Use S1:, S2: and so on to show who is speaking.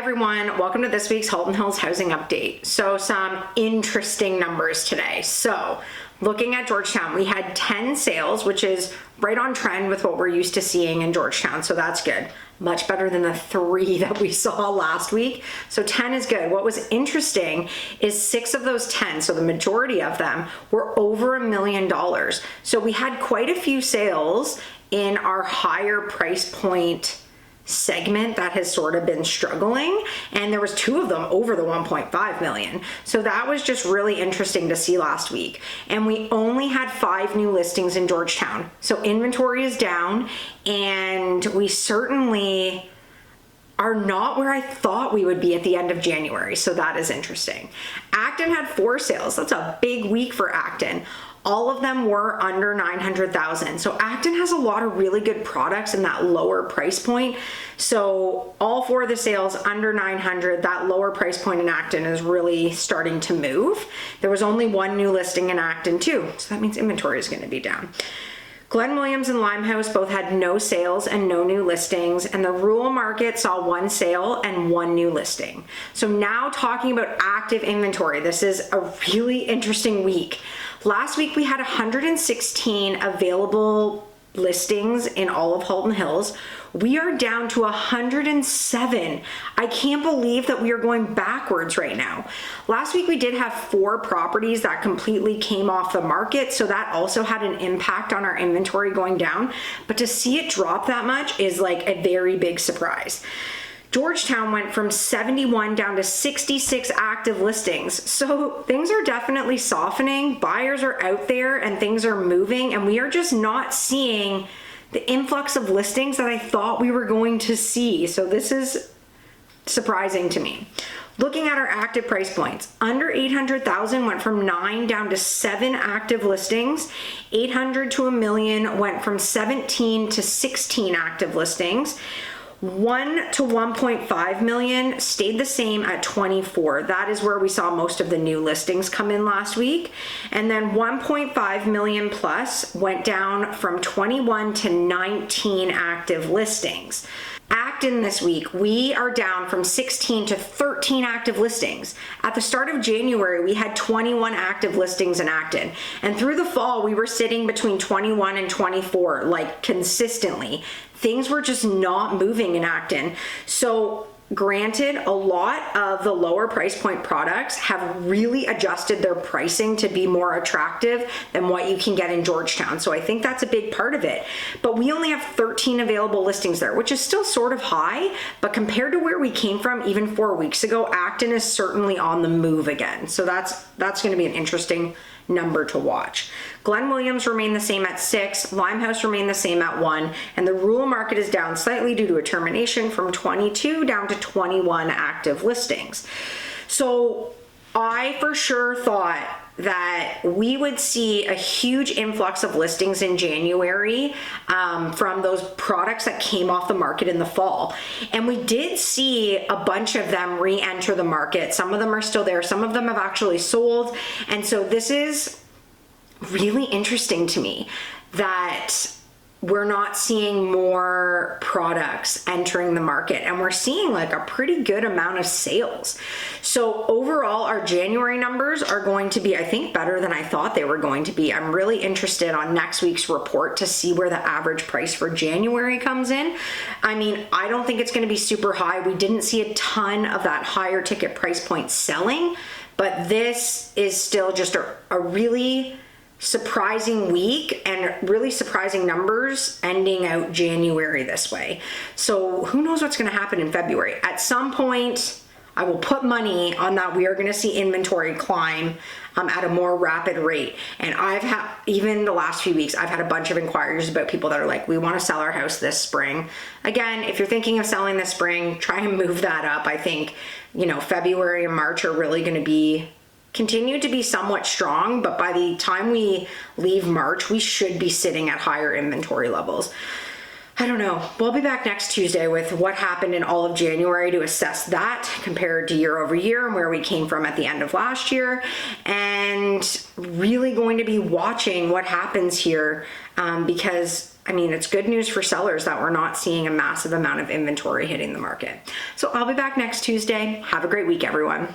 S1: everyone, welcome to this week's Halton Hills Housing Update. So some interesting numbers today. So looking at Georgetown, we had 10 sales, which is right on trend with what we're used to seeing in Georgetown. So that's good. Much better than the 3 that we saw last week. So 10 is good. What was interesting is 6 of those 10, so the majority of them, were over $1 million. So we had quite a few sales in our higher price point segment that has sort of been struggling, and there was 2 of them over the 1.5 million. So that was just really interesting to see last week. And we only had 5 new listings in Georgetown. So inventory is down, and we certainly are not where I thought we would be at the end of January. So that is interesting. Acton had 4 sales. That's a big week for Acton. All of them were under 900,000. So Acton has a lot of really good products in that lower price point. So all 4 of the sales under 900, that lower price point in Acton is really starting to move. There was only 1 new listing in Acton too. So that means inventory is going to be down. Glen Williams and Limehouse both had no sales and no new listings, and the rural market saw 1 sale and 1 new listing. So now talking about active inventory, this is a really interesting week. Last week we had 116 available listings in all of Halton Hills. We are down to 107. I can't believe that we are going backwards right now. Last week we did have 4 properties that completely came off the market, so that also had an impact on our inventory going down. But to see it drop that much is like a very big surprise. Georgetown went from 71 down to 66 active listings. So things are definitely softening. Buyers are out there and things are moving, and we are just not seeing the influx of listings that I thought we were going to see. So this is surprising to me. Looking at our active price points, under 800,000 went from 9 down to 7 active listings. 800 to $1 million went from 17 to 16 active listings. 1 to 1.5 million stayed the same at 24. That is where we saw most of the new listings come in last week. And then 1.5 million plus went down from 21 to 19 active listings. Acton this week, we are down from 16 to 13 active listings. At the start of January, we had 21 active listings in Acton. And through the fall, we were sitting between 21 and 24, like consistently. Things were just not moving in Acton. So granted, a lot of the lower price point products have really adjusted their pricing to be more attractive than what you can get in Georgetown. So I think that's a big part of it. But we only have 13 available listings there, which is still sort of high, but compared to where we came from even 4 weeks ago, Acton is certainly on the move again. So that's going to be an interesting number to watch. Glen Williams remained the same at 6, Limehouse remained the same at 1, and the rural market is down slightly due to a termination from 22 down to 21 active listings. So I for sure thought that we would see a huge influx of listings in January from those products that came off the market in the fall. And we did see a bunch of them re-enter the market. Some of them are still there. Some of them have actually sold. And so this is really interesting to me that we're not seeing more products entering the market, and we're seeing like a pretty good amount of sales. So overall, our January numbers are going to be, I think, better than I thought they were going to be. I'm really interested on next week's report to see where the average price for January comes in. I mean, I don't think it's going to be super high. We didn't see a ton of that higher ticket price point selling, but this is still just a really surprising week and really surprising numbers ending out January this way. So who knows what's going to happen in February. At some point, I will put money on that we are going to see inventory climb at a more rapid rate. And I've had, even the last few weeks, I've had a bunch of inquiries about people that are like, we want to sell our house this spring. Again, if you're thinking of selling this spring, try and move that up. I think, February and March are really going to continue to be somewhat strong, but by the time we leave March, we should be sitting at higher inventory levels. I don't know. We'll be back next Tuesday with what happened in all of January to assess that compared to year over year and where we came from at the end of last year, and really going to be watching what happens here because I mean, it's good news for sellers that we're not seeing a massive amount of inventory hitting the market. So I'll be back next Tuesday. Have a great week, everyone.